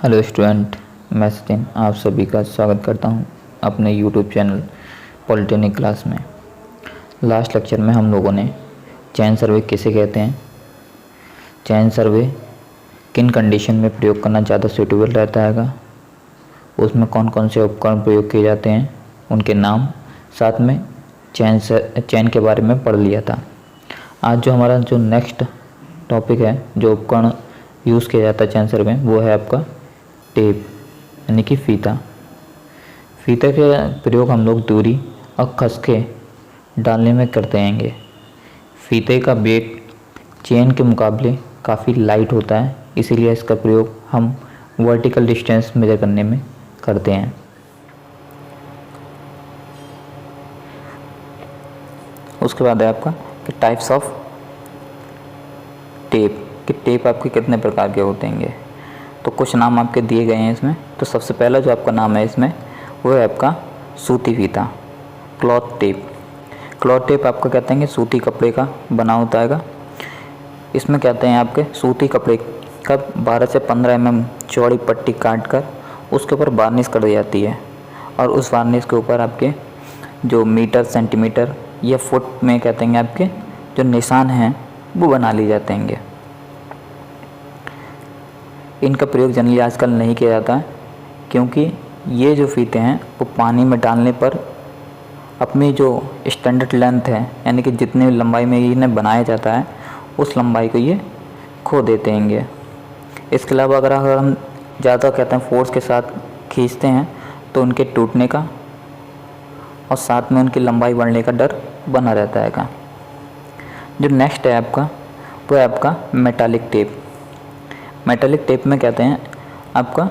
Hello student, मैं सचिन आप सभी का स्वागत करता हूं अपने यूट्यूब चैनल पॉलिटेक्निक क्लास में। लास्ट लेक्चर में हम लोगों ने चैन सर्वे किसे कहते हैं, चैन सर्वे किन कंडीशन में प्रयोग करना ज़्यादा सूटेबल रहता है, उसमें कौन कौन से उपकरण प्रयोग किए जाते हैं, उनके नाम, साथ में चैन के बारे में पढ़ लिया था। आज जो हमारा जो नेक्स्ट टॉपिक है, जो उपकरण यूज़ किया जाता है चैन सर्वे में, वो है आपका टेप यानी कि फीता। फीता के प्रयोग हम लोग दूरी और खसके डालने में करते हैंगे। फीते का वेट चेन के मुकाबले काफ़ी लाइट होता है, इसीलिए इसका प्रयोग हम वर्टिकल डिस्टेंस मेजर करने में करते हैं। उसके बाद है आपका टाइप्स ऑफ टेप कि टेप आपके कितने प्रकार के होते हैं। तो कुछ नाम आपके दिए गए हैं इसमें। तो सबसे पहला जो आपका नाम है इसमें वो है आपका सूती फीता, क्लॉथ टेप। क्लॉथ टेप आपका कहते हैं सूती कपड़े का बना होता है। इसमें कहते हैं आपके सूती कपड़े का 12 से 15 mm चौड़ी पट्टी काट कर उसके ऊपर वार्निश कर दी जाती है, और उस वार्निश के ऊपर आपके जो मीटर, सेंटीमीटर या फुट में कहते हैं आपके जो निशान हैं वो बना लिए जाते हैं। इनका प्रयोग जनरली आजकल नहीं किया जाता है, क्योंकि ये जो फीते हैं वो पानी में डालने पर अपनी जो स्टैंडर्ड लेंथ है, यानी कि जितनी लंबाई में इन्हें बनाया जाता है उस लंबाई को ये खो देते हैं। इसके अलावा अगर हम ज़्यादा कहते हैं फोर्स के साथ खींचते हैं तो उनके टूटने का और साथ में उनकी लंबाई बढ़ने का डर बना रहता है। जो नेक्स्ट है आपका वो है आपका मेटालिक टेप। मेटालिक टेप में कहते हैं आपका,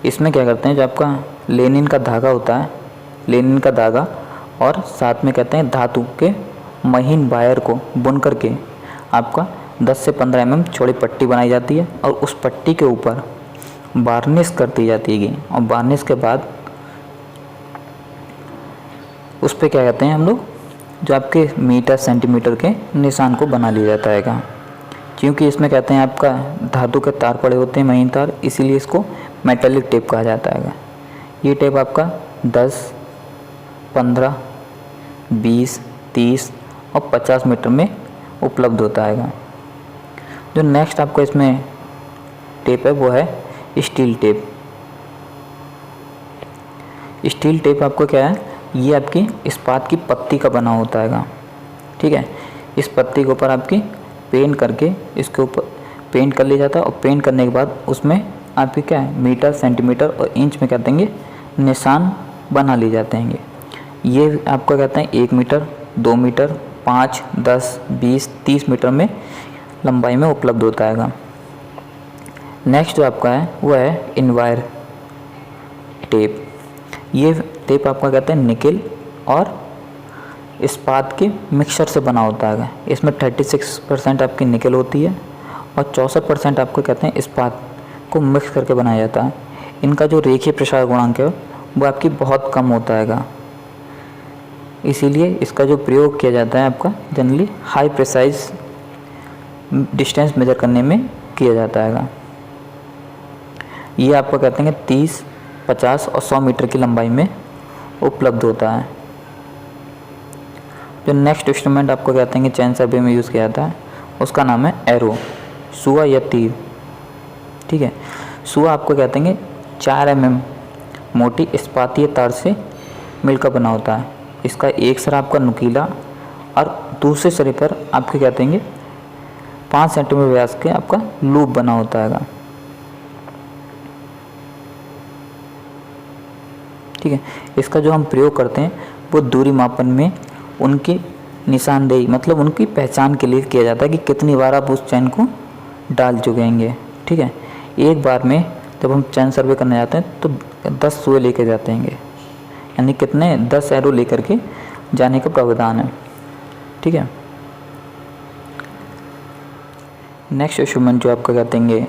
इसमें क्या करते हैं, जो आपका लेनिन का धागा होता है, लेनिन का धागा और साथ में कहते हैं धातु के महीन वायर को बुन करके आपका 10 से 15 mm चौड़ी पट्टी बनाई जाती है, और उस पट्टी के ऊपर वार्निश कर दी जाती है। और वार्निश के बाद उस पर क्या कहते हैं हम लोग, जो आपके मीटर, सेंटीमीटर के निशान को बना लिया जाता है। क्योंकि इसमें कहते हैं आपका धातु के तार पड़े होते हैं, महीन तार, इसीलिए इसको मेटालिक टेप कहा जाता है। ये टेप आपका 10, 15, 20, 30 और 50 मीटर में उपलब्ध होता है। जो नेक्स्ट आपको इसमें टेप है वो है स्टील टेप। स्टील टेप आपको क्या है, ये आपकी इस्पात की पत्ती का बना होता है। ठीक है, इस पत्ती के ऊपर आपकी पेंट करके इसके ऊपर पेंट कर लिया जाता है, और पेंट करने के बाद उसमें आपके क्या है मीटर, सेंटीमीटर और इंच में कहते हैं निशान बना लिए जाते हैं। ये आपको कहते हैं 1 मीटर, 2 मीटर, 5, 10, 20, 30 मीटर में लंबाई में उपलब्ध होता है। नेक्स्ट जो आपका है वो है इनवायर टेप। ये टेप आपका कहते हैं निकेल और इस्पात के मिक्सचर से बना होता है। इसमें 36% आपकी निकेल होती है और 64% आपको कहते हैं इस्पात को मिक्स करके बनाया जाता है। इनका जो रेखीय प्रसार गुणांक है वो आपकी बहुत कम होता है, इसीलिए इसका जो प्रयोग किया जाता है आपका generally high precise distance measure करने में किया जाता है। ये आपको कहते हैं 30, 50 और 100 मीटर की लंबाई में उपलब्ध होता है। जो नेक्स्ट इंस्ट्रूमेंट आपको कहते हैं कि चैन सर्वे में यूज़ किया जाता है, उसका नाम है एरो, सुआ या तीर। ठीक है, सुआ आपको कहते हैं 4 mm मोटी इस्पातीय तार से मिलकर बना होता है। इसका एक सिरा आपका नुकीला और दूसरे सिरे पर आपके कहते हैं 5 सेंटीमीटर व्यास के आपका लूप बना होता है। ठीक है, इसका जो हम प्रयोग करते हैं वो दूरी मापन में उनकी निशानदेही, मतलब उनकी पहचान के लिए किया जाता है कि कितनी बार आप उस चैन को डाल चुके हैं। ठीक है, एक बार में जब हम चैन सर्वे करने जाते हैं तो 10 सुए लेके जाते हैं, यानी कितने 10 एरो लेकर के जाने का प्रावधान है। ठीक है, नेक्स्ट इंस्ट्रूमेंट जो आपका कहते हैं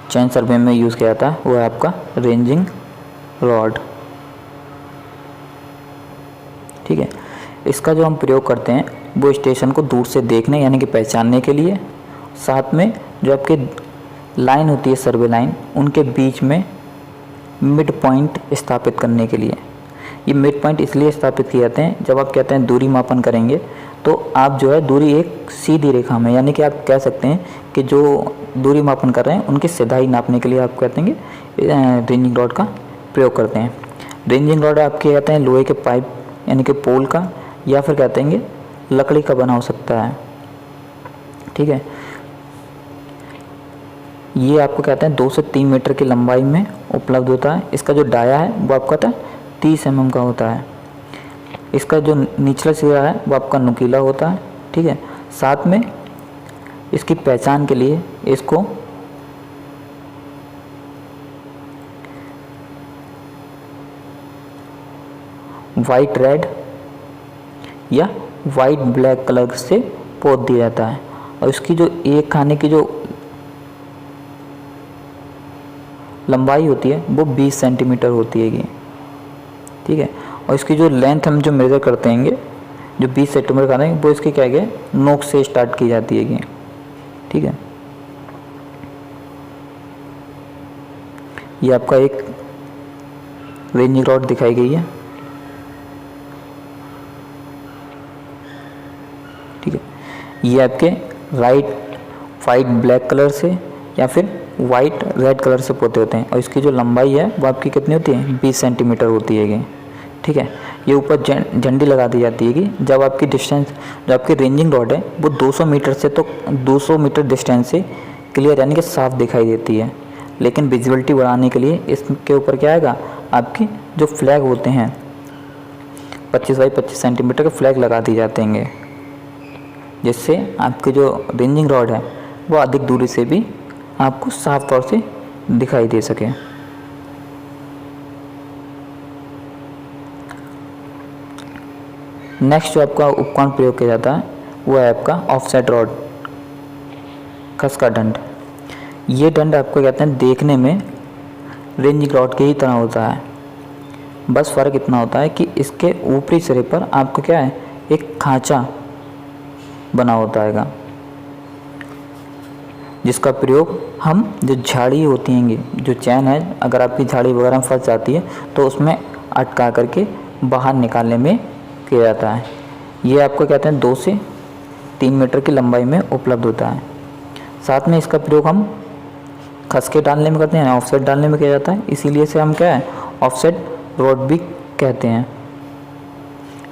चैन सर्वे में यूज़ किया जाता है वो है आपका रेंजिंग रॉड। ठीक है, इसका जो हम प्रयोग करते हैं वो स्टेशन को दूर से देखने यानी कि पहचानने के लिए, साथ में जो आपके लाइन होती है सर्वे लाइन, उनके बीच में मिड पॉइंट स्थापित करने के लिए। ये मिड पॉइंट इसलिए स्थापित किए जाते हैं, जब आप कहते हैं दूरी मापन करेंगे तो आप जो है दूरी एक सीधी रेखा में, यानी कि आप कह सकते हैं कि जो दूरी मापन कर रहे हैं उनकी सीधाई नापने के लिए आप कहते हैं कि रेंजिंग रॉड का प्रयोग करते हैं। रेंजिंग रॉड आपके कहते हैं लोहे के पाइप यानी कि पोल का, या फिर कहते हैं कि लकड़ी का बना हो सकता है। ठीक है, ये आपको कहते हैं 2 से 3 मीटर की लंबाई में उपलब्ध होता है। इसका जो डाया है वो आपका कहता है 30 mm का होता है। इसका जो निचला सिरा है वो आपका नुकीला होता है। ठीक है, साथ में इसकी पहचान के लिए इसको वाइट रेड या वाइट ब्लैक कलर से पोत दिया जाता है। और इसकी जो एक खाने की जो लंबाई होती है वो 20 सेंटीमीटर होती है। ठीक है, और इसकी जो लेंथ हम जो मेज़र करते हैं जो 20 सेंटीमीटर का है वो इसकी क्या है नोक से स्टार्ट की जाती है। ठीक है, ये आपका एक रेंजिंग रॉड दिखाई गई है। ठीक है, ये आपके वाइट ब्लैक कलर से या फिर वाइट रेड कलर से पोते होते हैं। और इसकी जो लंबाई है वो आपकी कितनी होती है 20 सेंटीमीटर होती है। ठीक है, ये ऊपर झंडी लगा दी जाती है कि जब आपकी डिस्टेंस जो आपकी रेंजिंग रॉड है वो 200 मीटर से तो 200 मीटर डिस्टेंस से क्लियर यानी कि साफ दिखाई देती है। लेकिन विजिबिलिटी बढ़ाने के लिए इसके ऊपर क्या आएगा, आपकी जो फ्लैग होते हैं 25 बाई 25 सेंटीमीटर के फ्लैग लगा दिए जाते हैं, जिससे आपकी जो रेंजिंग रॉड है वो अधिक दूरी से भी आपको साफ तौर से दिखाई दे सके। नेक्स्ट जो आपका उपकरण प्रयोग किया जाता है वो है आपका ऑफसेट रॉड, खस का दंड। ये दंड आपको कहते हैं देखने में रेंजिंग रॉड के ही तरह होता है, बस फ़र्क इतना होता है कि इसके ऊपरी सिरे पर आपको क्या है एक खांचा बना होता है, जिसका प्रयोग हम जो झाड़ी होती हैं जो चैन है अगर आपकी झाड़ी वगैरह में फंस जाती है तो उसमें अटका करके बाहर निकालने में किया जाता है। ये आपको कहते हैं 2 से 3 मीटर की लंबाई में उपलब्ध होता है। साथ में इसका प्रयोग हम खसके डालने में करते हैं, ऑफसेट डालने में किया जाता है, इसीलिए से हम क्या है ऑफसेट रॉड भी कहते हैं।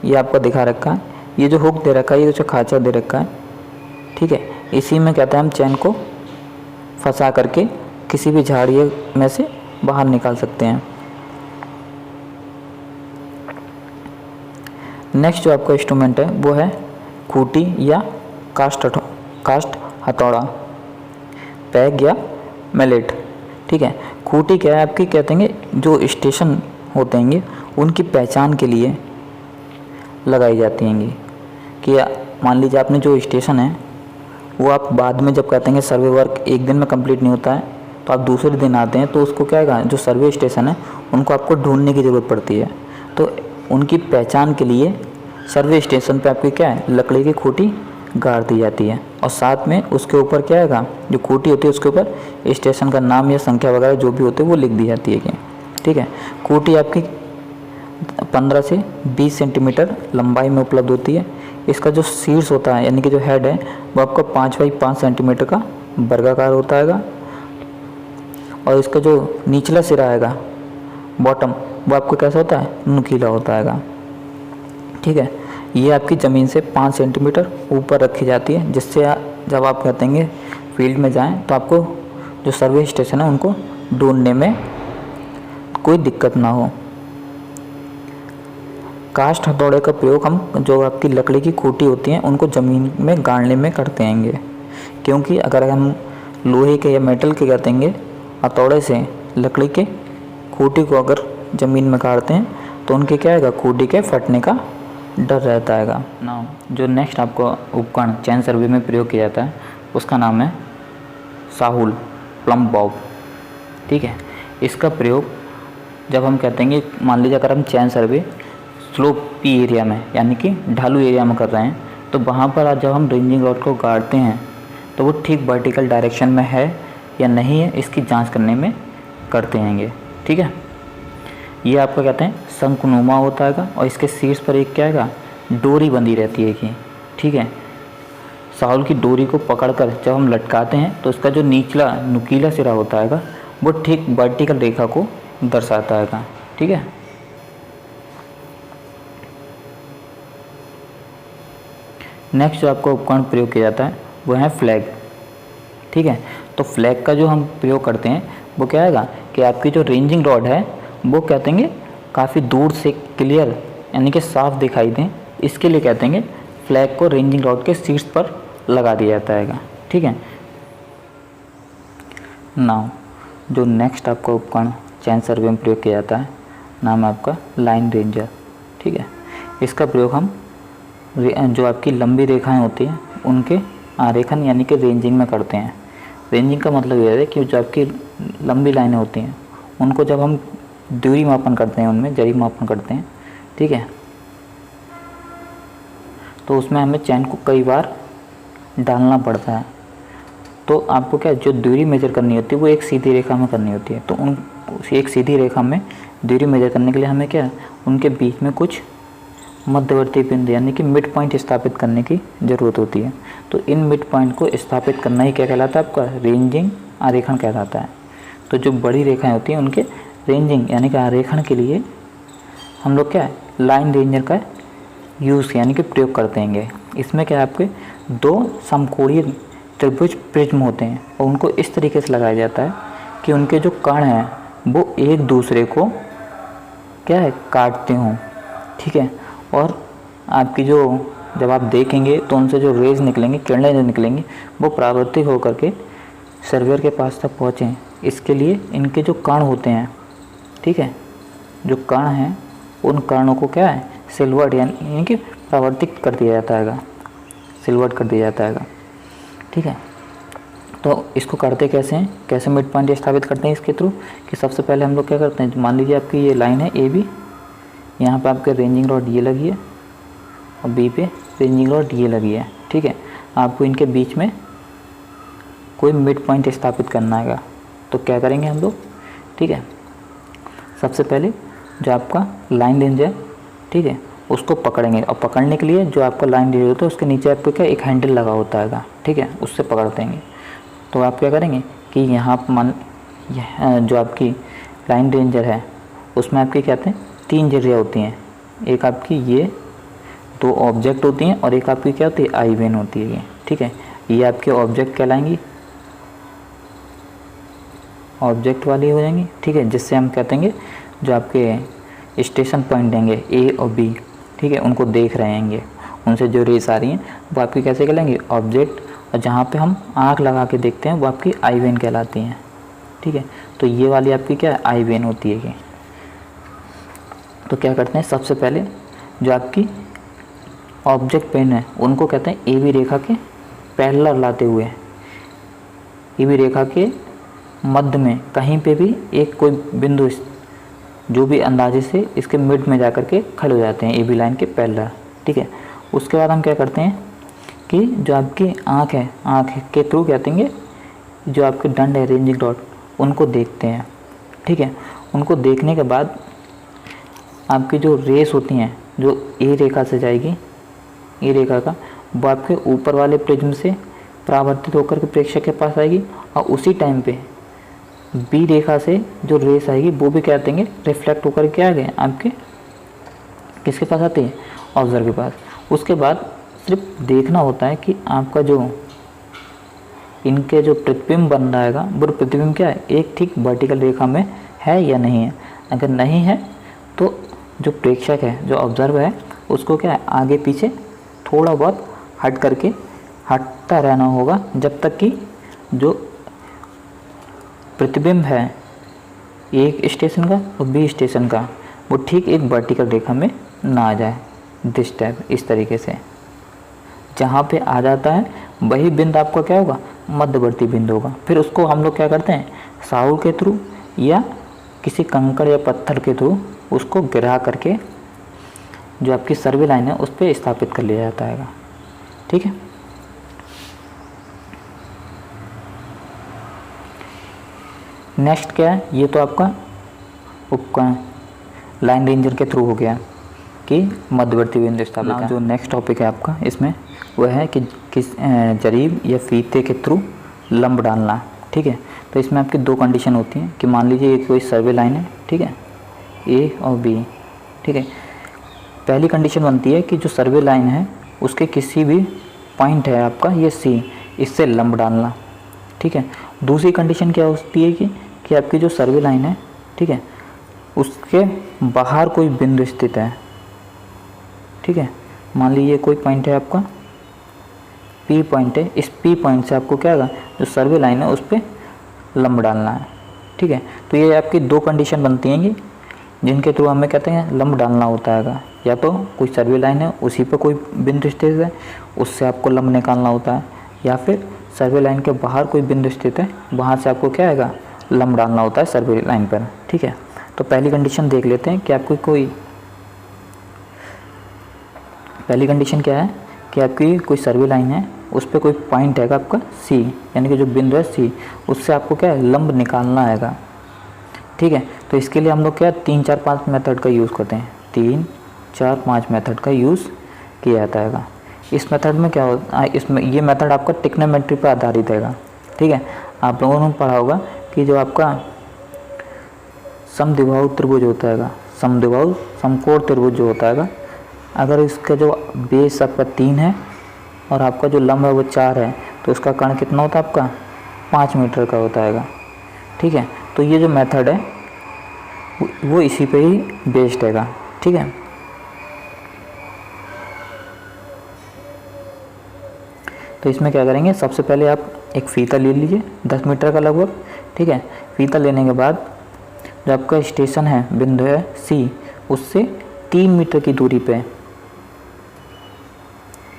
ये आपको दिखा रखा है, ये जो हुक दे रखा है, ये जो खांचा दे रखा है। ठीक है, इसी में कहते हैं हम चैन को फंसा करके किसी भी झाड़ी में से बाहर निकाल सकते हैं। नेक्स्ट जो आपका इंस्ट्रूमेंट है वो है खूंटी या कास्ट हथौड़ा, पैग या मैलेट। ठीक है, खूंटी क्या है आपकी कहते हैं जो स्टेशन होते हैं उनकी पहचान के लिए लगाई जाती हैं। कि मान लीजिए आपने जो स्टेशन है वो आप बाद में जब कहते हैं सर्वे वर्क एक दिन में कंप्लीट नहीं होता है तो आप दूसरे दिन आते हैं तो उसको क्या है जो सर्वे स्टेशन है उनको आपको ढूंढने की ज़रूरत पड़ती है। तो उनकी पहचान के लिए सर्वे स्टेशन पे आपकी क्या है लकड़ी की खूंटी गाड़ दी जाती है, और साथ में उसके ऊपर क्या है जो खूंटी होती है उसके ऊपर स्टेशन का नाम या संख्या वगैरह जो भी होती है वो लिख दी जाती है। ठीक है, खूंटी आपकी 15 से 20 सेंटीमीटर लंबाई में उपलब्ध होती है। इसका जो शीर्ष होता है यानी कि जो हेड है वो आपका 5 बाई 5 सेंटीमीटर का वर्गाकार होता है, और इसका जो निचला सिरा आएगा बॉटम वो आपको कैसा होता है नुकीला होता है। ठीक है, ये आपकी ज़मीन से 5 सेंटीमीटर ऊपर रखी जाती है, जिससे जब आप कहते हैं फील्ड में जाएं तो आपको जो सर्वे स्टेशन है उनको ढूंढने में कोई दिक्कत ना हो। कास्ट हथौड़े का प्रयोग हम जो आपकी लकड़ी की खूंटी होती हैं उनको ज़मीन में गाड़ने में करते हैं, क्योंकि अगर हम लोहे के या मेटल के कहते हैं हथौड़े से लकड़ी के खूंटी को अगर ज़मीन में गाड़ते हैं तो उनके क्या है खूंटी के फटने का डर रहता है ना। जो नेक्स्ट आपको उपकरण चैन सर्वे में प्रयोग किया जाता है उसका नाम है साहुल प्लम बॉब। ठीक है, इसका प्रयोग जब हम कहते हैं मान लीजिए अगर हम चैन सर्वे स्लोपी एरिया में यानी कि ढालू एरिया में कर रहे हैं तो वहाँ पर जब हम रेंजिंग रॉड को गाड़ते हैं तो वो ठीक वर्टिकल डायरेक्शन में है या नहीं है, इसकी जांच करने में करते हैंगे। ठीक है, ये आपका कहते हैं शंकुनुमा होता है और इसके शीर्ष पर एक क्या है, डोरी बंधी रहती है कि ठीक है। साहुल की डोरी को पकड़कर जब हम लटकाते हैं तो उसका जो निचला नुकीला सिरा होता है वो ठीक वर्टिकल रेखा को दर्शाता है। ठीक है, नेक्स्ट जो आपका उपकरण प्रयोग किया जाता है वो है फ्लैग। ठीक है, तो फ्लैग का जो हम प्रयोग करते हैं वो क्या है कि आपकी जो रेंजिंग रॉड है वो कहते हैं काफ़ी दूर से क्लियर यानी कि साफ दिखाई दें, इसके लिए कहते हैं फ्लैग को रेंजिंग रॉड के शीर्ष पर लगा दिया जाता है। ठीक है, नाउ जो नेक्स्ट आपका उपकरण चैन सर्वे में प्रयोग किया जाता है नाम है आपका लाइन रेंजर। ठीक है, इसका प्रयोग हम जो आपकी लंबी रेखाएं होती हैं उनके आरेखन यानी कि रेंजिंग में करते हैं। रेंजिंग का मतलब यह है कि जो आपकी लंबी लाइनें होती हैं उनको जब हम दूरी मापन करते हैं, उनमें जरी मापन करते हैं, ठीक है, तो उसमें हमें चैन को कई बार डालना पड़ता है। तो आपको क्या जो दूरी मेजर करनी होती है वो एक सीधी रेखा में करनी होती है। तो उन एक सीधी रेखा में दूरी मेजर करने के लिए हमें क्या उनके बीच में कुछ मध्यवर्ती बिंदु यानी कि मिड पॉइंट स्थापित करने की ज़रूरत होती है। तो इन मिड पॉइंट को स्थापित करना ही क्या कहलाता है, आपका रेंजिंग आरेखण कहलाता है। तो जो बड़ी रेखाएं होती हैं उनके रेंजिंग यानी कि आरेखण के लिए हम लोग क्या लाइन रेंजर का यूज़ यानी कि प्रयोग करते हैं। इसमें क्या आपके दो समकोणीय त्रिभुज प्रिज्म होते हैं और उनको इस तरीके से लगाया जाता है कि उनके जो कण हैं वो एक दूसरे को क्या है काटते हों। ठीक है, और आपकी जो जब आप देखेंगे तो उनसे जो रेज निकलेंगे, किरणें जो निकलेंगी वो परावर्तित होकर के सर्वेयर के पास तक पहुँचें, इसके लिए इनके जो कण होते हैं, ठीक है, जो कण हैं उन कणों को क्या है सिल्वर्ड यानी कि परावर्तित कर दिया जाता है, सिल्वर्ड कर दिया जाता है। ठीक है, तो इसको करते कैसे हैं, कैसे मिड पॉइंट स्थापित करते हैं इसके थ्रू कि सबसे पहले हम लोग क्या करते हैं, मान लीजिए आपकी ये लाइन है ए बी, यहाँ पे आपके रेंजिंग रॉड ये लगी है और बी पे रेंजिंग रॉड ये लगी है। ठीक है, आपको इनके बीच में कोई मिड पॉइंट स्थापित करना है। तो क्या करेंगे हम लोग, ठीक है, सबसे पहले जो आपका लाइन रेंज है, ठीक है, उसको पकड़ेंगे और पकड़ने के लिए जो आपका लाइन रेंज होता है उसके नीचे आपको क्या एक हैंडल लगा होता है, ठीक है, उससे पकड़ देंगे। तो आप क्या करेंगे कि यहाँ मान जो आपकी लाइन रेंजर है उसमें आपके क्या कहते हैं तीन जरिया होती हैं, एक आपकी ये दो ऑब्जेक्ट होती हैं और एक आपकी क्या होती है आई वेन होती है ये। ठीक है, ये आपके ऑब्जेक्ट कहलाएंगी, ऑब्जेक्ट वाली हो जाएंगी। ठीक है, जिससे हम कहते हैं जो आपके स्टेशन पॉइंट देंगे ए और बी, ठीक है, उनको देख रहे हैं, उनसे जो रेस आ रही हैं वो आपकी कैसे कहलाएंगे ऑब्जेक्ट, और जहाँ पे हम आँख लगा के देखते हैं वो आपकी आई वेन कहलाती हैं। ठीक है, तो ये वाली आपकी क्या आई वेन होती है ये। तो क्या करते हैं सबसे पहले जो आपकी ऑब्जेक्ट पेन है उनको कहते हैं ए बी रेखा के पैरेलल लाते हुए, ए बी रेखा के मध्य में कहीं पे भी एक कोई बिंदु जो भी अंदाजे से इसके मिड में जाकर के खड़े हो जाते हैं ए बी लाइन के पैरेलल। ठीक है, उसके बाद हम क्या करते हैं कि जो आपकी आँख है, आँख के थ्रू कहते हैं जो आपके दंड है रेंजिंग रॉड उनको देखते हैं। ठीक है, उनको देखने के बाद आपकी जो रेस होती हैं जो ए रेखा से जाएगी, ए रेखा का वो आपके ऊपर वाले प्रिज्म से परावर्तित होकर के प्रेक्षक के पास आएगी और उसी टाइम पे बी रेखा से जो रेस आएगी वो भी क्या देंगे रिफ्लेक्ट होकर के आ गए आपके किसके पास आती है ऑब्जर्वर के पास। उसके बाद सिर्फ देखना होता है कि आपका जो इनके जो प्रतिबिंब बन रहा है वो प्रतिबिंब क्या है एक ठीक वर्टिकल रेखा में है या नहीं है। अगर नहीं है तो जो प्रेक्षक है जो ऑब्जर्वर है उसको क्या है आगे पीछे थोड़ा बहुत हटता रहना होगा जब तक कि जो प्रतिबिंब है एक स्टेशन का और बी स्टेशन का वो ठीक एक वर्टिकल रेखा में ना आ जाए। दिस टाइप इस तरीके से जहाँ पे आ जाता है वही बिंदु आपका क्या होगा मध्यवर्ती बिंदु होगा। फिर उसको हम लोग क्या करते हैं साहुल के थ्रू या किसी कंकड़ या पत्थर के थ्रू उसको गिरा करके जो आपकी सर्वे लाइन है उस पर स्थापित कर लिया जाता है। ठीक है, नेक्स्ट क्या है, ये तो आपका उपकरण लाइन रेंजर के थ्रू हो गया कि मध्यवर्ती बिंदु स्थापित है। जो नेक्स्ट टॉपिक है आपका इसमें वह है कि किस जरीब या फीते के थ्रू लंब डालना। ठीक है, तो इसमें आपकी दो कंडीशन होती हैं कि मान लीजिए ये कोई सर्वे लाइन है, ठीक है, ए और बी। ठीक है, पहली कंडीशन बनती है कि जो सर्वे लाइन है उसके किसी भी पॉइंट है आपका ये सी, इससे लंब डालना। ठीक है, दूसरी कंडीशन क्या होती है कि आपकी जो सर्वे लाइन है, ठीक है, उसके बाहर कोई बिंदु स्थित है। ठीक है, मान लीजिए कोई पॉइंट है आपका पी पॉइंट है, इस पी पॉइंट से आपको क्या होगा, जो सर्वे लाइन है उस पर लंब डालना है। ठीक है, तो ये आपकी दो कंडीशन बनती हैं जिनके थ्रू हमें कहते हैं लंब डालना होता है। या तो कोई सर्वे लाइन है उसी पर कोई बिंदु स्थित है उससे आपको लंब निकालना होता है, या फिर सर्वे लाइन के बाहर कोई बिंदु स्थित है वहाँ से आपको क्या आएगा, लंब डालना होता है सर्वे लाइन पर। ठीक है, तो पहली कंडीशन देख लेते हैं कि आपको पहली कंडीशन क्या है कि आपकी कोई सर्वे लाइन है उस पर कोई पॉइंट है आपका सी, यानी कि जो बिंदु है सी, उससे आपको क्या है, लंब निकालना है। ठीक है, तो इसके लिए हम लोग क्या 3, 4, 5 मेथड का यूज़ करते हैं। 3, 4, 5 मेथड का यूज़ किया जाता है। इस मेथड में क्या होता है, इसमें ये मेथड आपका ट्रिग्नोमेट्री पर आधारित है। ठीक है, आप लोगों ने पढ़ा होगा कि जो आपका समद्विबाहु त्रिभुज होता है, समद्विबाहु समकोण त्रिभुज जो होता है, अगर इसका जो बेस आपका 3 है और आपका जो लंब है वो 4 है तो उसका कर्ण कितना होता है आपका 5 मीटर का होता है। ठीक है, तो ये जो मेथड है वो इसी पे ही बेस्ड है। ठीक है, तो इसमें क्या करेंगे, सबसे पहले आप एक फीता ले लीजिए 10 मीटर का लगभग। ठीक है, फीता लेने के बाद जो आपका स्टेशन है, बिंदु है सी, उससे 3 मीटर की दूरी पे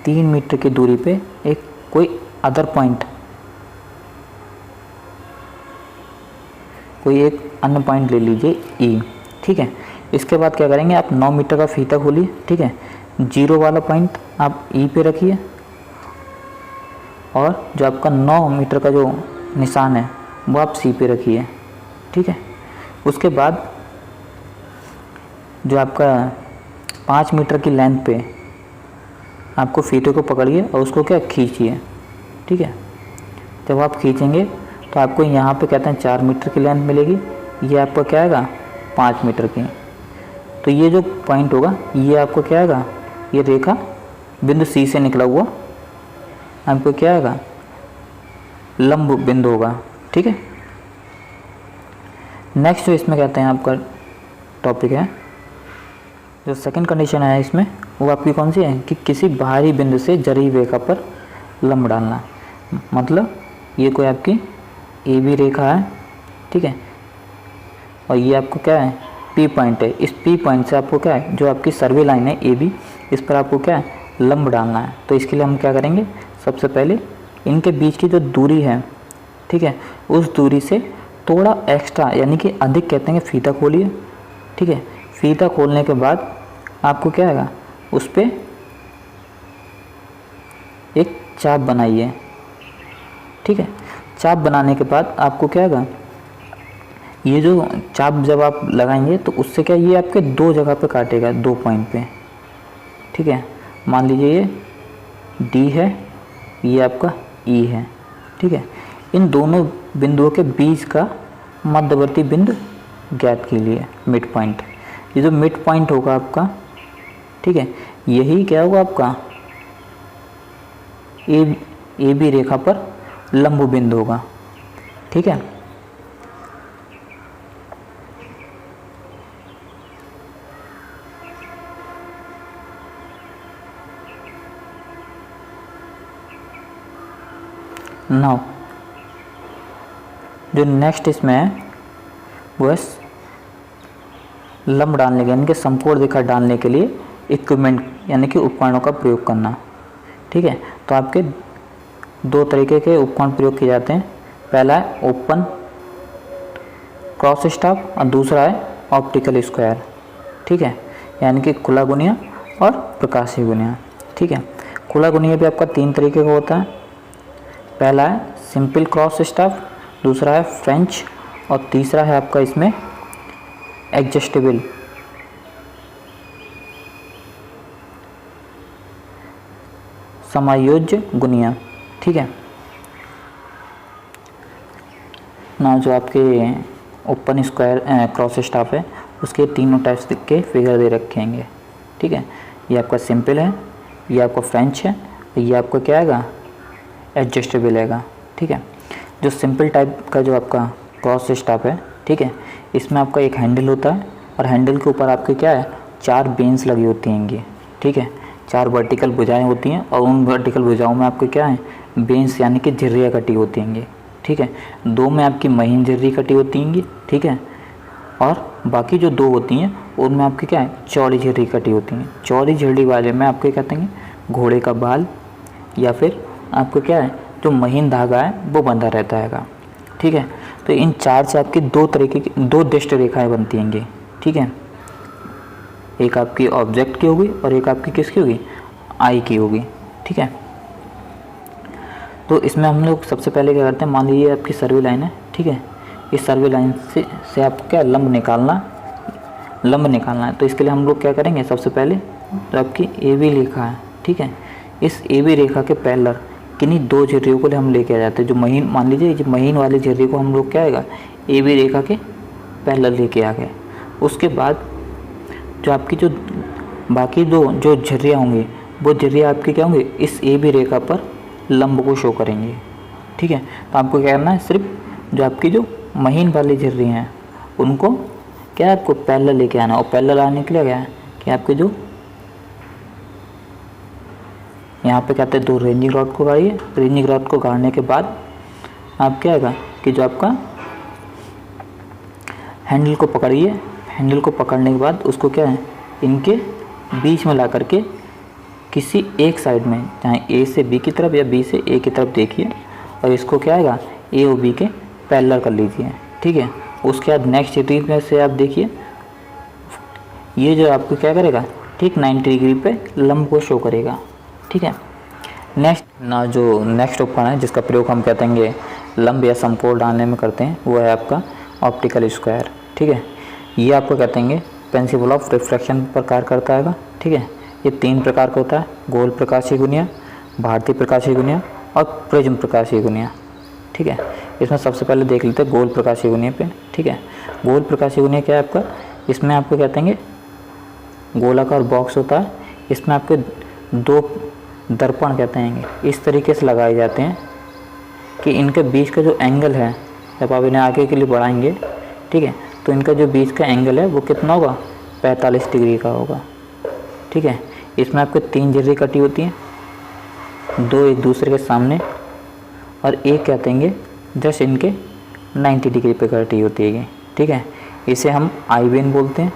3 मीटर की दूरी पे एक कोई अदर पॉइंट, कोई एक अन्य पॉइंट ले लीजिए ई। ठीक है, इसके बाद क्या करेंगे, आप 9 मीटर का फीता खोलिए। ठीक है, 0 वाला पॉइंट आप ई पे रखिए और जो आपका 9 मीटर का जो निशान है वो आप सी पे रखिए। ठीक है, उसके बाद जो आपका 5 मीटर की लेंथ पे आपको फीते को पकड़िए और उसको क्या खींचिए। ठीक है, जब आप खींचेंगे तो आपको यहाँ पे कहते हैं 4 मीटर की लेंथ मिलेगी, ये आपका क्या आएगा 5 मीटर की। तो ये जो पॉइंट होगा ये आपको क्या आएगा, ये रेखा बिंदु सी से निकला हुआ आपको क्या आएगा, लंब बिंदु होगा। ठीक है, नेक्स्ट जो इसमें कहते हैं आपका टॉपिक है, जो सेकंड कंडीशन है इसमें वो आपकी कौन सी है कि किसी बाहरी बिंदु से जरीब रेखा पर लंब डालना। मतलब ये कोई आपकी ए बी रेखा है। ठीक है, और ये आपको क्या है पी पॉइंट है, इस पी पॉइंट से आपको क्या है, जो आपकी सर्वे लाइन है ए बी, इस पर आपको क्या है, लंब डालना है। तो इसके लिए हम क्या करेंगे, सबसे पहले इनके बीच की जो दूरी है, ठीक है, उस दूरी से थोड़ा एक्स्ट्रा यानी कि अधिक कहते हैं फीता खोलिए। ठीक है, फीता खोलने के बाद आपको क्या आएगा, उस पर एक चाप बनाइए। ठीक है, चाप बनाने के बाद आपको क्या आएगा, ये जो चाप जब आप लगाएंगे तो उससे क्या ये आपके 2 जगह पे काटेगा, 2 पॉइंट पे। ठीक है, मान लीजिए ये डी है, ये आपका ई है। ठीक है, इन दोनों बिंदुओं के बीच का मध्यवर्ती बिंदु ज्ञात कीजिए, मिड पॉइंट। ये जो मिड पॉइंट होगा आपका, ठीक है, यही क्या होगा आपका ए बी रेखा पर लंब बिंदु होगा। ठीक है, नाउ जो नेक्स्ट इसमें है वो है लंब डालने के यानी कि समकोण रेखा डालने के लिए इक्विपमेंट यानी कि उपकरणों का प्रयोग करना। ठीक है, तो आपके 2 तरीके के उपकरण प्रयोग किए जाते हैं। पहला है ओपन क्रॉस स्टाफ और दूसरा है ऑप्टिकल स्क्वायर। ठीक है, यानी कि खुला गुनिया और प्रकाशीय गुनिया। ठीक है, खुला गुनिया भी आपका 3 तरीके का होता है। पहला है सिंपल क्रॉस स्टाफ, दूसरा है फ्रेंच और तीसरा है आपका इसमें एडजस्टेबल, समायोज्य गुनिया। ठीक है ना, जो आपके ओपन स्क्वायर क्रॉस स्टाफ है उसके तीनों टाइप्स के फिगर दे रखेंगे। ठीक है, ये आपका सिंपल है, ये आपका फ्रेंच है, ये आपका क्या आएगा एडजस्टेबल आएगा। ठीक है, जो सिंपल टाइप का जो आपका क्रॉस स्टाफ है, ठीक है, इसमें आपका एक हैंडल होता है और हैंडल के ऊपर आपके क्या है 4 बेन्स लगी होती हैं। ठीक है, 4 वर्टिकल भुजाएं होती हैं और उन वर्टिकल भुजाओं में आपके क्या है बेन्स यानी कि झिर्रियाँ कटी होती हैं। ठीक है, 2 में आपकी महीन झिर्री कटी होती हैं। ठीक है, और बाकी जो 2 होती हैं उनमें आपकी क्या है चौड़ी झिर्री कटी होती हैं। चौड़ी झिर्री वाले में आपके कहते हैं घोड़े का बाल या फिर आपको क्या है जो महीन धागा है वो बंधा रहता है। ठीक है, तो इन 4 से आपकी 2 तरीके की 2 दृष्ट रेखाएं बनती हैं। ठीक है, एक आपकी ऑब्जेक्ट की होगी और एक आपकी किसकी होगी आई की होगी। ठीक है, तो इसमें हम लोग सबसे पहले क्या करते हैं, मान लीजिए आपकी सर्वे लाइन है। ठीक है, इस सर्वे लाइन से आपको क्या लंब निकालना है। तो इसके लिए हम लोग क्या करेंगे, सबसे पहले तो आपकी ए बी रेखा है। ठीक है, इस ए बी रेखा के पैरेलल किन्हीं 2 झिर्रियों को हम लेके आ जाते हैं। जो महीन, मान लीजिए जो महीन वाली झिर्री को हम लोग क्या आएगा ए बी रेखा के पैरेलल लेके आ गए। उसके बाद जो आपकी जो बाकी 2 जो झिर्रियाँ होंगी वो झिर्रियाँ आपकी क्या होंगी इस ए बी रेखा पर लंब को शो करेंगे। ठीक है, तो आपको क्या करना है, सिर्फ जो आपकी जो महीन वाली झिर्री हैं उनको क्या है आपको पैरेलल लेके आना है। और पैरेलल आने के लिए क्या है कि आपके जो यहाँ पे कहते हैं 2 रेंजिंग रॉड को गाड़िए। रेंजिंग रॉड को गाड़ने के बाद आप क्या आएगा कि जो आपका हैंडल को पकड़िए। हैंडल को पकड़ने के बाद उसको क्या है इनके बीच में ला करके किसी एक साइड में, चाहे ए से बी की तरफ या बी से ए की तरफ देखिए, और इसको क्या आएगा ए और बी के पैरेलल कर लीजिए। ठीक है, उसके बाद नेक्स्ट रीड में से आप देखिए ये जो आपको क्या करेगा ठीक 90 डिग्री पे लंब को शो करेगा। ठीक है, नेक्स्ट उपकरण है जिसका प्रयोग हम कहते हैं लंब या समकोण डालने में करते हैं, वो है आपका ऑप्टिकल स्क्वायर। ठीक है, ये आपको कहते हैं प्रिंसिपल ऑफ रिफ्रैक्शन पर कार्य करता है। ठीक है, ये 3 प्रकार का होता है, गोल प्रकाशीय गुनिया, भारतीय प्रकाशीय गुनिया और प्रिज्म प्रकाशीय गुनिया। ठीक है, इसमें सबसे पहले देख लेते हैं गोल प्रकाशीय गुनिया पे। ठीक है, गोल प्रकाशीय गुनिया क्या है आपका, इसमें आपको कहते हैं गोलाकार बॉक्स होता है। इसमें आपके 2 दर्पण कहते हैं इस तरीके से लगाए जाते हैं कि इनके बीच का जो एंगल है, जब आप इन्हें आगे के लिए बढ़ाएंगे, ठीक है, तो इनका जो बीच का एंगल है वो कितना होगा 45 डिग्री का होगा। ठीक है, इसमें आपको 3 झिर्री कटी होती हैं, 2 एक दूसरे के सामने और एक कहते हैं जस्ट इनके 90 डिग्री पे कटी होती है। ठीक है, इसे हम आई बेन बोलते हैं,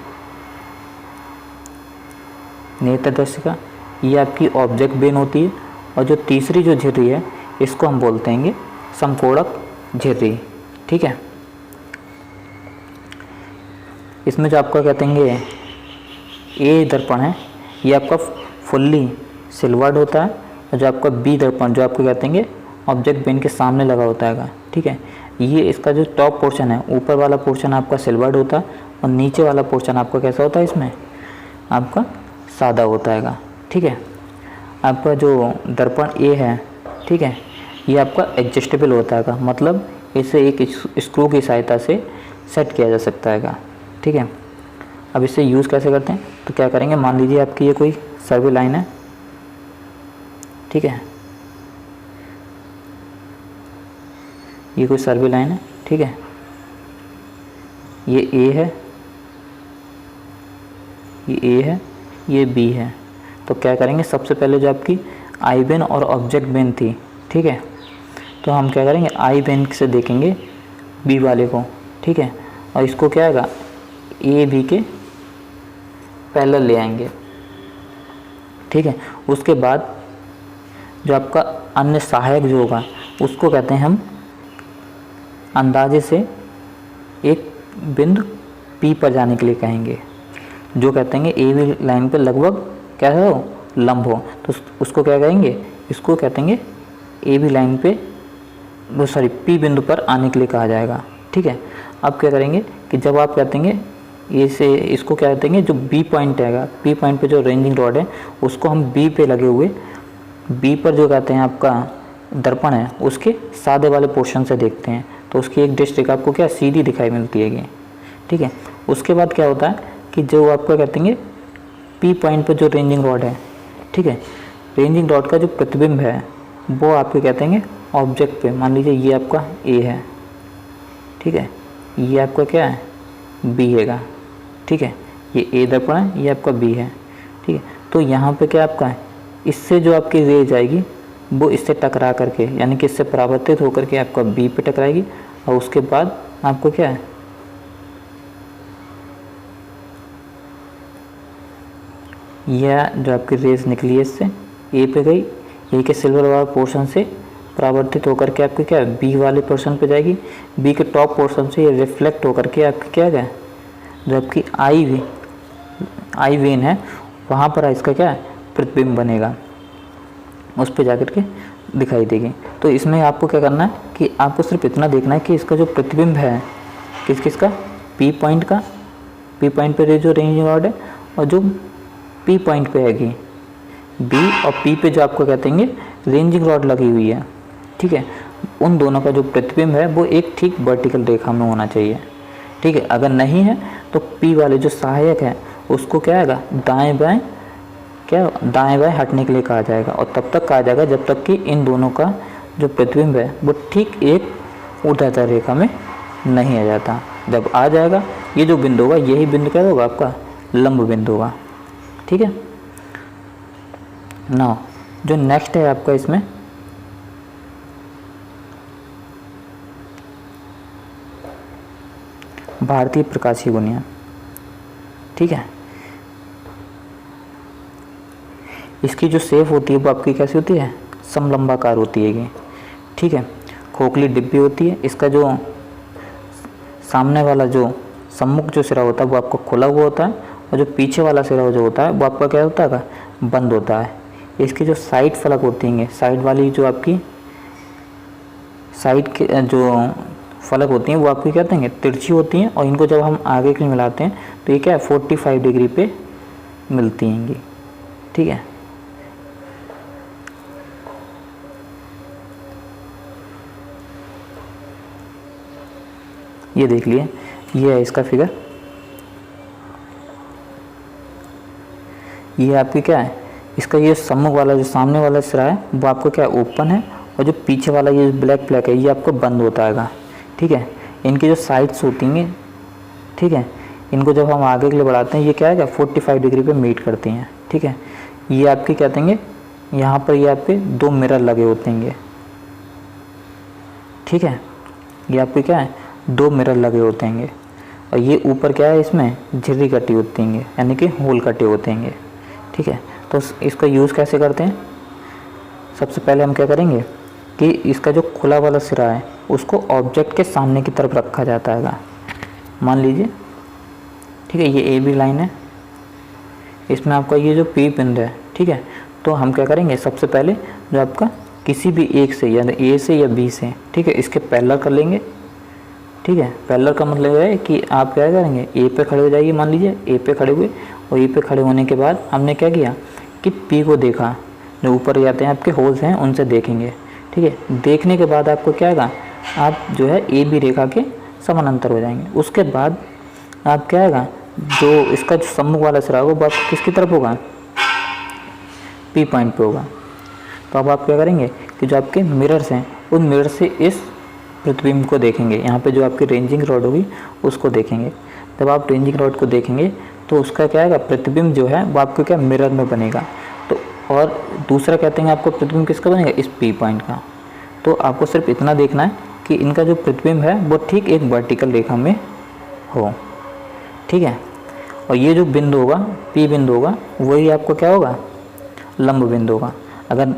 नेत्रदर्शिका। ये आपकी ऑब्जेक्ट बेन होती है। और जो तीसरी जो झिर्री है इसको हम बोलते हैं समकोणक झिर्री। ठीक है, इसमें जो आपका कहते हैं ए दर्पण है ये आपका फुल्ली सिल्वर्ड होता है, और जो आपका बी दर्पण जो आपको कहते हैं ऑब्जेक्ट बेन के सामने लगा होता है। ठीक है, ये इसका जो टॉप पोर्शन है, ऊपर वाला पोर्शन आपका सिल्वर्ड होता है और नीचे वाला पोर्शन आपका कैसा होता है, इसमें आपका सादा होता है। ठीक है, आपका जो दर्पण ए है, ठीक है, ये आपका एडजस्टेबल होता है, मतलब इसे एक स्क्रू की सहायता से सेट किया जा सकता है। ठीक है, अब इसे यूज़ कैसे करते हैं, तो क्या करेंगे, मान लीजिए आपकी ये कोई सर्वे लाइन है। ठीक है, ये कोई सर्वे लाइन है। ठीक है, ये ए है, ये बी है। तो क्या करेंगे, सबसे पहले जो आपकी आई बेन और ऑब्जेक्ट बेन थी, ठीक है, तो हम क्या करेंगे आई बेन से देखेंगे बी वाले को। ठीक है, और इसको क्या आएगा ए बी के पैरेलल ले आएंगे। ठीक है, उसके बाद जो आपका अन्य सहायक जो होगा उसको कहते हैं हम अंदाजे से एक बिंदु पी पर जाने के लिए कहेंगे, जो कहते हैं ए बी लाइन पे लगभग क्या हो लंब हो, तो उसको क्या कहेंगे, इसको कहते हैं ए बी लाइन पे पी बिंदु पर आने के लिए कहा जाएगा। ठीक है। अब क्या करेंगे कि जब आप कहते हैं ये से इसको क्या कहते हैं, जो बी पॉइंट है, बी पॉइंट पे जो रेंजिंग रॉड है उसको हम बी पे लगे हुए, बी पर जो कहते हैं आपका दर्पण है उसके सादे वाले पोर्शन से देखते हैं, तो उसकी एक डिस्ट्रिक्ट आपको क्या सीधी दिखाई मिलती है, ठीक है। उसके बाद क्या होता है कि जो आपको कहते हैं पी पॉइंट पर जो रेंजिंग रॉड है, ठीक है, रेंजिंग रॉड का जो प्रतिबिंब है वो आपके कहते हैं ऑब्जेक्ट पे, मान लीजिए ये आपका ए है, ठीक है, ये आपका क्या है बी हैगा, ठीक है, ये ए दर्पण है, ये आपका बी है, ठीक है। तो यहाँ पे क्या आपका है, इससे जो आपकी रेज आएगी वो इससे टकरा करके, यानी कि इससे परावर्तित होकर के आपका बी पे टकराएगी, और उसके बाद आपको क्या है यह जो आपकी रेज निकली है इससे ए पे गई, ए के सिल्वर वाले पोर्शन से परावर्तित होकर के आपके क्या बी वाले पोर्शन पे जाएगी, बी के टॉप पोर्शन से ये रिफ्लेक्ट होकर के आपकी क्या है जो आपकी आई वेन है वहाँ पर इसका क्या है प्रतिबिंब बनेगा, उस पर जाकर के दिखाई देगी। तो इसमें आपको क्या करना है कि आपको सिर्फ इतना देखना है कि इसका जो प्रतिबिंब है किसका पी पॉइंट का, पी पॉइंट पे जो रेंजिंग रॉड है और जो पी पॉइंट पे हैगी बी और पी पे जो आपको कहते हैं रेंजिंग रॉड लगी हुई है, ठीक है, उन दोनों का जो प्रतिबिंब है वो एक ठीक वर्टिकल रेखा में होना चाहिए, ठीक है। अगर नहीं है तो पी वाले जो सहायक है उसको क्या आएगा दाएं बाएं हटने के लिए कहा जाएगा, और तब तक कहा जाएगा जब तक कि इन दोनों का जो प्रतिबिंब है वो ठीक एक ऊर्ध्वाधर रेखा में नहीं आ जाता। जब आ जाएगा ये जो बिंदु होगा यही बिंदु क्या होगा आपका लंब बिंदु होगा, ठीक है ना। जो नेक्स्ट है आपका इसमें भारतीय प्रकाशीय गुनिया, ठीक है, इसकी जो शेप होती है वो आपकी कैसी होती है समलंबाकार होती है, ठीक है, खोखली डिब्बी होती है। इसका जो सामने वाला जो सम्मुख जो सिरा होता है वो आपका खुला हुआ होता है, और जो पीछे वाला सिरा जो होता है वो आपका क्या होता है बंद होता है। इसकी जो साइड फलक होती हैं, साइड वाली जो आपकी साइड के जो फलक होती हैं वो आपकी कहते हैं तिरछी होती हैं, और इनको जब हम आगे के लिए मिलाते हैं तो ये क्या है 45 डिग्री पे मिलती हैं, ठीक है। ये देख लिए, ये है इसका फिगर, ये आपकी क्या है इसका ये सम्मुख वाला जो सामने वाला सिरा है वो आपको क्या ओपन है, और जो पीछे वाला ये ब्लैक है ये आपको बंद होता है, ठीक है। इनकी जो साइड्स होती हैं, ठीक है, इनको जब हम आगे के लिए बढ़ाते हैं ये क्या है 45 डिग्री पे मीट करती हैं, ठीक है। ये आपके कहते हैं यहाँ पर ये आपके दो मिरर लगे होते हैं, ठीक है, ये आपके क्या है दो मिरर लगे होते हैं, और ये ऊपर क्या है इसमें झिर्री कटी होती हैं, यानी कि होल कटे होते हैं, ठीक है। तो इसका यूज़ कैसे करते हैं, सबसे पहले हम क्या करेंगे कि इसका जो खुला वाला सिरा है उसको ऑब्जेक्ट के सामने की तरफ रखा जाता है, मान लीजिए, ठीक है, ये ए बी लाइन है, इसमें आपका ये जो पी बिंदु है, ठीक है। तो हम क्या करेंगे सबसे पहले जो आपका किसी भी एक से या ए से या बी से, ठीक है, इसके पैरेलल कर लेंगे, ठीक है। पैरेलल का मतलब है कि आप क्या करेंगे ए पे खड़े हो जाइए, मान लीजिए ए पे खड़े हुए, और ए पे खड़े होने के बाद हमने क्या किया कि पी को देखा, जो ऊपर जाते हैं आपके होल्स हैं उनसे देखेंगे, ठीक है। देखने के बाद आपको क्या आएगा, आप जो है ए बी रेखा के समानांतर हो जाएंगे। उसके बाद आप क्या आएगा जो इसका जो सम्मुख वाला सिरा होगा वो आपको किसकी तरफ होगा पी पॉइंट पे होगा। तो अब आप क्या करेंगे कि जो आपके मिरर्स हैं उन मिरर से इस प्रतिबिंब को देखेंगे, यहाँ पे जो आपकी रेंजिंग रॉड होगी उसको देखेंगे। जब आप रेंजिंग रॉड को देखेंगे तो उसका क्या आएगा प्रतिबिंब जो है वो आपको क्या मिरर में बनेगा। तो और दूसरा कहते हैं आपको प्रतिबिंब किसका बनेगा इस पी पॉइंट का। तो आपको सिर्फ इतना देखना है कि इनका जो प्रतिबिंब है वो ठीक एक वर्टिकल रेखा में हो, ठीक है। और ये जो बिंदु होगा पी बिंदु होगा वही आपको क्या होगा लंब बिंदु होगा। अगर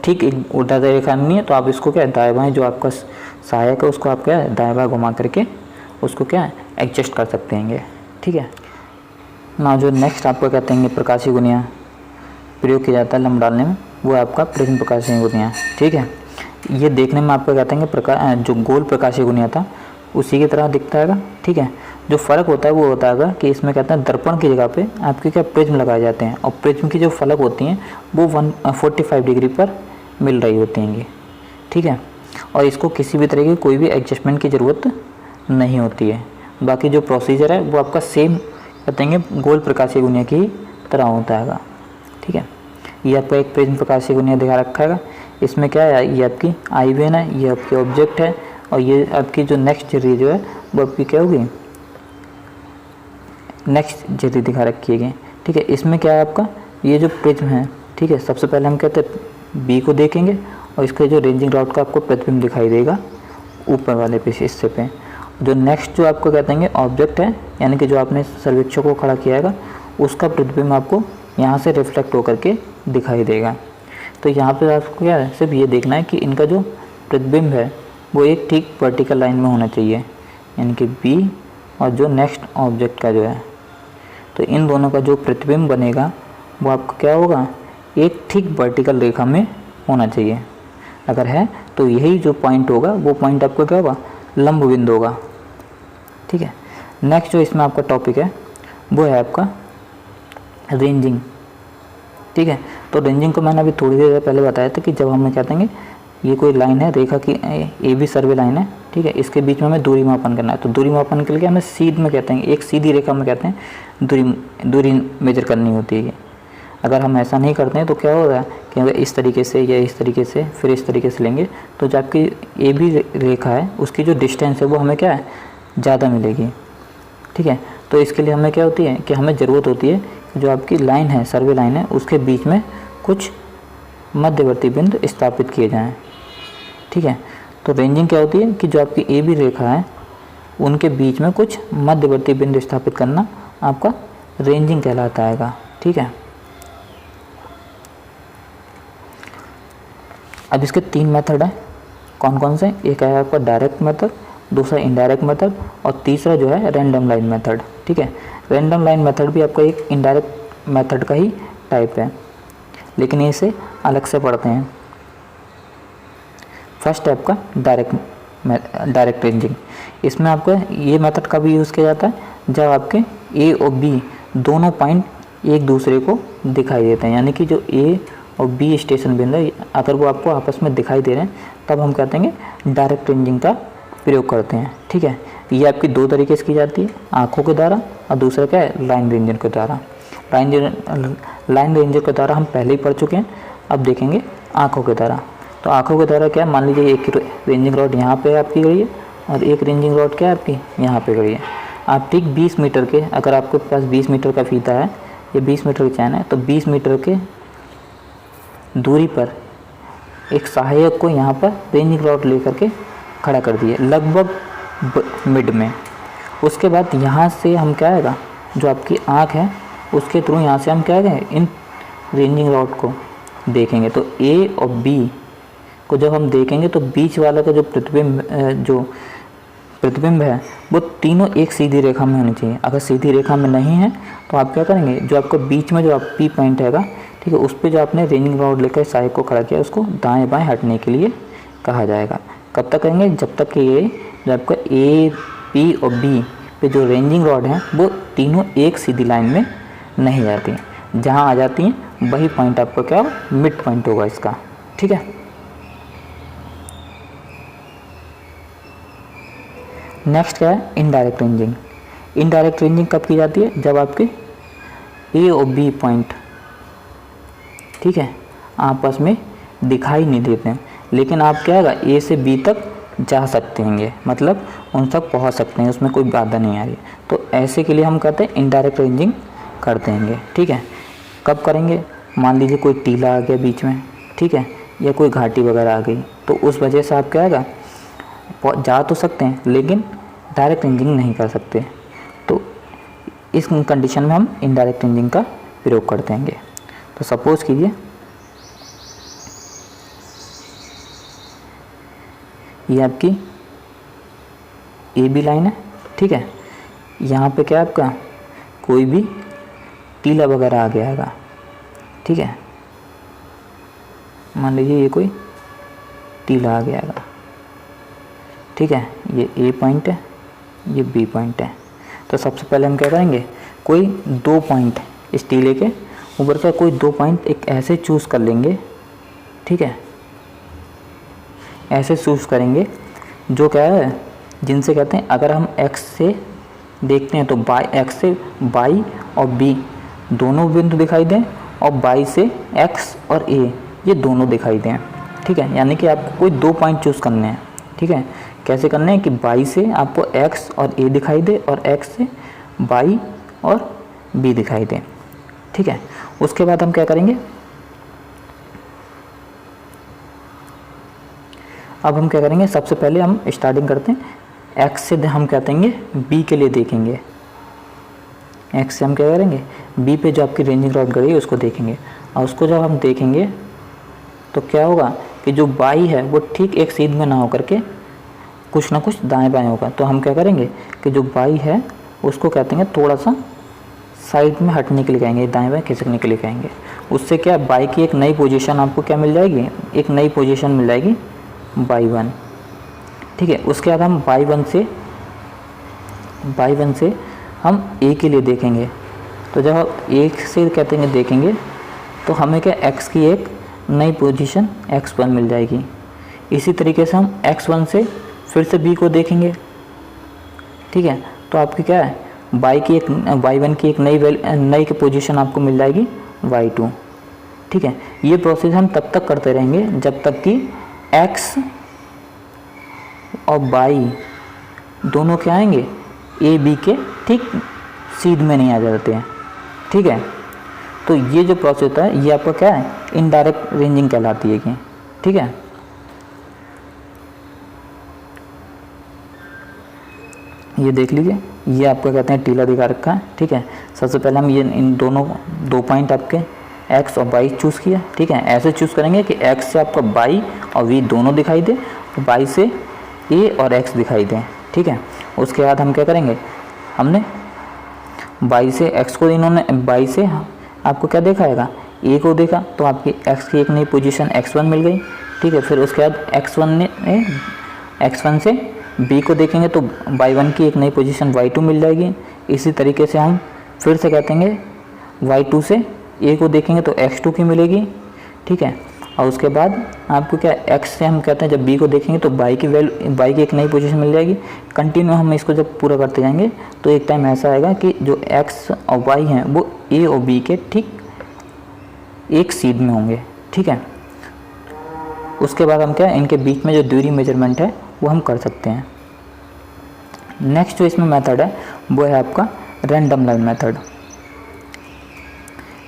ठीक एक ऊर्ध्वाधर रेखा नहीं है तो आप इसको क्या दाएं बाएं जो आपका सहायक है उसको आप क्या दाएं बाएं घुमा करके उसको क्या एडजस्ट कर सकते हैं, ठीक है ना। जो नेक्स्ट आपको कहते हैं प्रकाशीय गुनिया प्रयोग किया जाता है लंब डालने में, वो आपका प्रिज्म प्रकाशीय गुनिया, ठीक है। ये देखने में आपको कहते हैं जो गोल प्रकाशीय गुनिया था उसी की तरह दिखता है। ठीक है, जो फ़र्क होता है वो होता है कि इसमें कहते हैं दर्पण की जगह पे आपके क्या प्रिज्म लगाए जाते हैं, और प्रिज्म की जो फलक होती हैं वो 145 डिग्री पर मिल रही होती हैं। ठीक है, और इसको किसी भी तरह की कोई भी एडजस्टमेंट की ज़रूरत नहीं होती है। बाकी जो प्रोसीजर है वो आपका सेम कहते हैं गोल प्रकाशीय गुनिया की तरह होता है। ठीक है, ये आपका एक प्रिज्म प्रकाशीय गुनिया दिखा रखा है। इसमें क्या है, ये आपकी आई वेन है, ये आपकी ऑब्जेक्ट है, और ये आपकी जो नेक्स्ट झिर्री जो है वो आपकी क्या होगी, नेक्स्ट झिर्री दिखा रखी है। ठीक है, इसमें क्या है आपका ये जो प्रिज्म है। ठीक है, सबसे पहले हम कहते हैं बी को देखेंगे, और इसके जो रेंजिंग रॉड का आपको प्रतिबिंब दिखाई देगा ऊपर वाले पे हिस्से पे। जो नेक्स्ट जो आपको कहते हैं ऑब्जेक्ट है, यानी कि जो आपने सर्वेक्षक को खड़ा किया है उसका प्रतिबिंब आपको यहाँ से रिफ्लेक्ट होकर के दिखाई देगा। तो यहाँ पे आपको क्या है, सिर्फ ये देखना है कि इनका जो प्रतिबिंब है वो एक ठीक वर्टिकल लाइन में होना चाहिए, यानी कि बी और जो नेक्स्ट ऑब्जेक्ट का जो है, तो इन दोनों का जो प्रतिबिंब बनेगा वो आपका क्या होगा, एक ठीक वर्टिकल रेखा में होना चाहिए। अगर है तो यही जो पॉइंट होगा वो पॉइंट आपको क्या होगा, लंब बिंदु होगा। ठीक है, नेक्स्ट जो इसमें आपका टॉपिक है वो है आपका रेंजिंग। ठीक है, तो रेंजिंग को मैंने अभी थोड़ी देर पहले बताया था कि जब हमें कहते हैं ये कोई लाइन है, रेखा की ए बी सर्वे लाइन है। ठीक है, इसके बीच में हमें दूरी मापन करना है, तो दूरी मापन के लिए हमें सीध में कहते हैं, एक सीधी रेखा में कहते हैं दूरी मेजर करनी होती है। अगर हम ऐसा नहीं करते हैं तो क्या होगा कि अगर इस तरीके से या इस तरीके से फिर इस तरीके से लेंगे तो जो आपकी ए बी रेखा है उसकी जो डिस्टेंस है वो हमें क्या है, ज़्यादा मिलेगी। ठीक है, तो इसके लिए हमें क्या होती है कि हमें ज़रूरत होती है जो आपकी लाइन है, सर्वे लाइन है, उसके बीच में कुछ मध्यवर्ती बिंदु स्थापित किए जाएं। ठीक है, तो रेंजिंग क्या होती है कि जो आपकी ए बी रेखा है उनके बीच में कुछ मध्यवर्ती बिंदु स्थापित करना आपका रेंजिंग कहलाता है। ठीक है, अब इसके 3 मेथड हैं। कौन कौन से, एक है आपका डायरेक्ट मेथड, दूसरा इनडायरेक्ट मेथड, और तीसरा जो है रैंडम लाइन मेथड। ठीक है, रैंडम लाइन मेथड भी आपका एक इनडायरेक्ट मेथड का ही टाइप है, लेकिन इसे अलग से पढ़ते हैं। फर्स्ट है आपका डायरेक्ट रेंजिंग। इसमें आपको ये मेथड कभी यूज़ किया जाता है जब आपके ए और बी दोनों पॉइंट एक दूसरे को दिखाई देते हैं, यानी कि जो ए और बी स्टेशन बिंदु अगर वो आपको आपस में दिखाई दे रहे हैं तब हम कहते हैं डायरेक्ट रेंजिंग का प्रयोग करते हैं। ठीक है, ये आपकी 2 तरीके से की जाती है, आँखों के द्वारा, और दूसरा क्या है, लाइन रेंजर के द्वारा। लाइन रेंजर के द्वारा हम पहले ही पढ़ चुके हैं, अब देखेंगे आँखों के द्वारा। तो आँखों के द्वारा क्या है, मान लीजिए एक रेंजिंग रॉड यहाँ पे आपकी गई है और एक रेंजिंग रॉड क्या है आपकी यहाँ पे गई है। आप ठीक 20 मीटर के, अगर आपके पास 20 मीटर का फीता है या 20 मीटर की चैन है, तो 20 मीटर के दूरी पर एक सहायक को यहाँ पर रेंजिंग रॉड लेकर के खड़ा कर दिए लगभग मिड में। उसके बाद यहाँ से हम क्या आएगा, जो आपकी आँख है उसके थ्रू यहाँ से हम क्या आएगा, इन रेंजिंग रॉड को देखेंगे। तो ए और बी को जब हम देखेंगे तो बीच वाला का जो प्रतिबिंब है वो तीनों एक सीधी रेखा में होनी चाहिए। अगर सीधी रेखा में नहीं है तो आप क्या करेंगे, जो आपका बीच में जो आप पी पॉइंट हैगा, ठीक है, उस पर जो आपने रेंजिंग रॉड लेकर सहायक को खड़ा किया उसको दाएं बाएं हटने के लिए कहा जाएगा। कब तक करेंगे, जब तक कि ये जो आपका ए पी और बी पे जो रेंजिंग रॉड है वो तीनों एक सीधी लाइन में नहीं जाती हैं। जहाँ आ जाती हैं वही पॉइंट आपको क्या मिड पॉइंट होगा इसका। ठीक है, नेक्स्ट क्या है, इनडायरेक्ट रेंजिंग। इनडायरेक्ट रेंजिंग कब की जाती है, जब आपके ए और बी पॉइंट, ठीक है, आपस में दिखाई नहीं देते हैं, लेकिन आप क्या होगा ए से बी तक जा सकते हैं, मतलब उन तक पहुंच सकते हैं, उसमें कोई बाधा नहीं आ रही। तो ऐसे के लिए हम कहते हैं इनडायरेक्ट रेंजिंग करते हैं। ठीक है, कब करेंगे, मान लीजिए कोई टीला आ गया बीच में, ठीक है, या कोई घाटी वगैरह आ गई, तो उस वजह से आप क्या होगा, जा तो सकते हैं लेकिन डायरेक्ट रेंजिंग नहीं कर सकते। तो इस कंडीशन में हम इनडायरेक्ट रेंजिंग का प्रयोग करते हैं। तो सपोज कीजिए ये आपकी ए बी लाइन है, ठीक है, यहाँ पे क्या आपका कोई भी टीला वगैरह आ गया है, ठीक है, मान लीजिए ये कोई टीला आ गया है, ठीक है, ये ए पॉइंट है, ये बी पॉइंट है। तो सबसे पहले हम क्या करेंगे, कोई 2 पॉइंट इस टीले के ऊपर का कोई 2 पॉइंट एक ऐसे चूज़ कर लेंगे, ठीक है, ऐसे चूज़ करेंगे जो क्या है, जिनसे कहते हैं अगर हम x से देखते हैं तो x से y और b दोनों बिंदु दिखाई दें और y से x और a ये दोनों दिखाई दें, ठीक है। यानी कि आपको कोई 2 पॉइंट चूज़ करने हैं, ठीक है। कैसे करने हैं कि y से आपको x और a दिखाई दे और x से y और b दिखाई दे, ठीक है। उसके बाद हम क्या करेंगे, अब हम क्या करेंगे, सबसे पहले हम स्टार्टिंग करते हैं x से हम क्या करेंगे b के लिए देखेंगे। x से हम क्या करेंगे b पे जो आपकी रेंजिंग रॉड गई है उसको देखेंगे, और उसको जब हम देखेंगे तो क्या होगा कि जो y है वो ठीक एक सीध में ना होकर के कुछ ना कुछ दाएं बाएं होगा। तो हम क्या करेंगे कि जो y है उसको कहते हैं थोड़ा सा साइड में हटने के लिए कहेंगे, दाएं बाएं खिसकने के लिए कहेंगे। उससे क्या y की एक नई पोजीशन आपको क्या मिल जाएगी, एक नई पोजीशन मिल जाएगी y1, ठीक है। उसके बाद हम y1 से हम a के लिए देखेंगे। तो जब हम एक से कहते हैं देखेंगे तो हमें क्या x की एक नई पोजीशन x1 मिल जाएगी। इसी तरीके से हम x1 से फिर से b को देखेंगे, ठीक है। तो आपकी क्या है y1 की एक नई पोजीशन आपको मिल जाएगी y2, ठीक है। ये प्रोसेस हम तब तक करते रहेंगे जब तक कि x और y दोनों क्या आएंगे ए बी के ठीक सीध में नहीं आ जाते हैं, ठीक है। तो ये जो प्रोसेस होता है ये आपका क्या है, इनडायरेक्ट रेंजिंग कहलाती है कि, ठीक है। ये देख लीजिए, ये आपका कहते हैं टीला दिखा रखा है, ठीक है। सबसे पहले हम ये इन दोनों 2 पॉइंट आपके x और y चूज़ किया, ठीक है। ऐसे चूज़ करेंगे कि x से आपका y और v दोनों दिखाई दे, y से a और x दिखाई दें, ठीक है। उसके बाद हम क्या करेंगे, हमने y से x को इन्होंने y से आपको क्या दिखाएगा, a को देखा तो आपकी x की एक नई पोजीशन x1 मिल गई, ठीक है। फिर उसके बाद x1 से b को देखेंगे तो y1 की एक नई पोजीशन y2 मिल जाएगी। इसी तरीके से हम फिर से कहते हैं y2 से a को देखेंगे तो x2 की मिलेगी, ठीक है। और उसके बाद आपको क्या x से हम कहते हैं जब b को देखेंगे तो y की एक नई पोजीशन मिल जाएगी। कंटिन्यू हम इसको जब पूरा करते जाएंगे तो एक टाइम ऐसा आएगा कि जो x और y हैं वो a और b के ठीक एक सीध में होंगे, ठीक है। उसके बाद हम क्या इनके बीच में जो दूरी मेजरमेंट है वो हम कर सकते हैं। नेक्स्ट जो इसमें मेथड है वो है आपका रैंडम लाइन मेथड।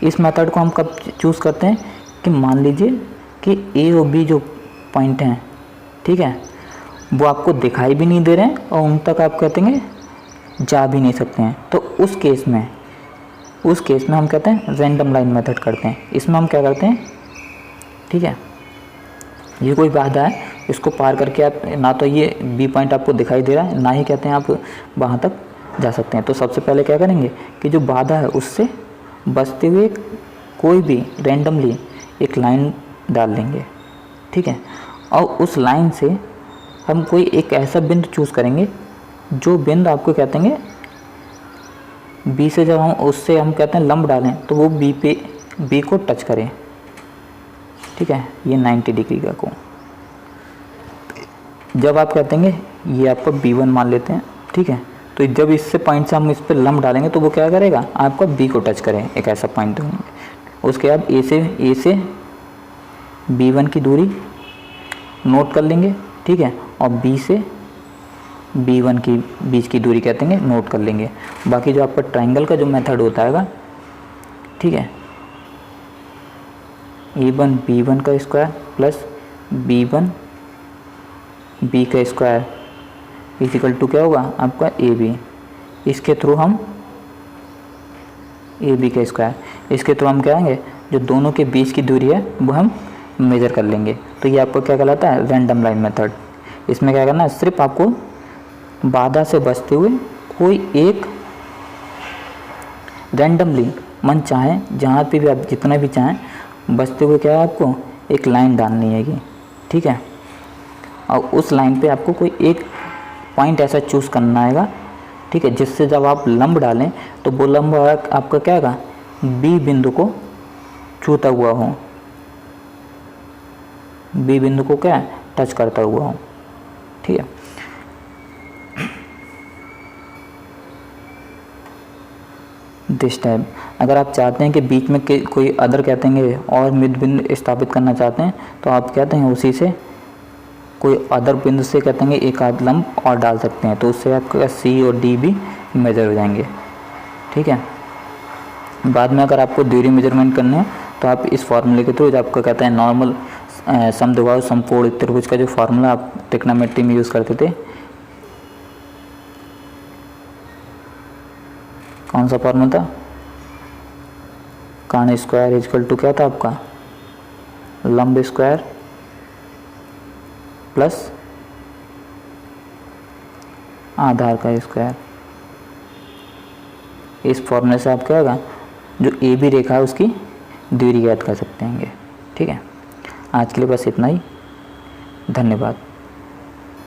इस मेथड को हम कब चूज़ करते हैं कि मान लीजिए कि ए और बी जो पॉइंट हैं, ठीक है, वो आपको दिखाई भी नहीं दे रहे हैं और उन तक आप कहते हैं जा भी नहीं सकते हैं। तो उस केस में हम कहते हैं रैंडम लाइन मेथड करते हैं। इसमें हम क्या करते हैं, ठीक है, ये कोई बाधा है, इसको पार करके आप ना तो ये बी पॉइंट आपको दिखाई दे रहा है ना ही कहते हैं आप वहाँ तक जा सकते हैं। तो सबसे पहले क्या करेंगे कि जो बाधा है उससे बचते हुए कोई भी रैंडमली एक लाइन डाल लेंगे, ठीक है। और उस लाइन से हम कोई एक ऐसा बिंदु चूज़ करेंगे जो बिंदु आपको कहते हैं बी से जब हम उससे हम कहते हैं लंब डालें तो वो बी को टच करें, ठीक है। ये 90 डिग्री का कोण, जब आप कहते हैं ये आपका B1 मान लेते हैं, ठीक है। तो जब इससे पॉइंट से हम इस पर लंब डालेंगे तो वो क्या करेगा, आपका B को टच करें, एक ऐसा पॉइंट दूंगे। उसके बाद ए से B1 की दूरी नोट कर लेंगे, ठीक है, और B से B1 की बीच की दूरी कहते हैं नोट कर लेंगे। बाकी जो आपका ट्रायंगल का जो मेथड होता है, ठीक है, A1 B1 का स्क्वायर प्लस B1 B का स्क्वायर इक्वल टू क्या होगा आपका AB। इसके थ्रू हम AB का स्क्वायर, इसके थ्रू हम क्या आएंगे जो दोनों के बीच की दूरी है वो हम मेजर कर लेंगे। तो ये आपको क्या कहलाता है, रैंडम लाइन मेथड। इसमें क्या करना है, सिर्फ आपको बाधा से बचते हुए कोई एक रैंडमली मन चाहे जहाँ पे भी आप जितना भी चाहें बचते हुए क्या है आपको एक लाइन डालनी है, ठीक है। और उस लाइन पे आपको कोई एक पॉइंट ऐसा चूज़ करना आएगा, ठीक है, जिससे जब आप लंब डालें तो वो लंब आपका क्या आएगा, बी बिंदु को छूता हुआ हो, बी बिंदु को क्या टच करता हुआ हो, ठीक है। दिस टाइप अगर आप चाहते हैं कि बीच में कोई अदर कहते हैं और मध्य बिंदु स्थापित करना चाहते हैं तो आप कहते हैं उसी से कोई अदर बिंदु से कहते हैं एक आध लंब और डाल सकते हैं, तो उससे आपका सी और डी भी मेजर हो जाएंगे, ठीक है। बाद में अगर आपको दूरी मेजरमेंट करना है तो आप इस फार्मूले के थ्रू, जो आपको कहते हैं नॉर्मल समद्विबाहु समकोण त्रिभुज का जो फार्मूला आप ट्रिग्नोमेट्री में यूज़ करते थे, कौन सा फार्मूला था, कॉन स्क्वायर इजकल टू क्या था आपका, लंब स्क्वायर प्लस आधार का स्क्वायर। इस फॉर्मूले से आप क्या होगा, जो ए बी रेखा है उसकी दूरी ज्ञात कर सकते हैं, ठीक है। आज के लिए बस इतना ही, धन्यवाद।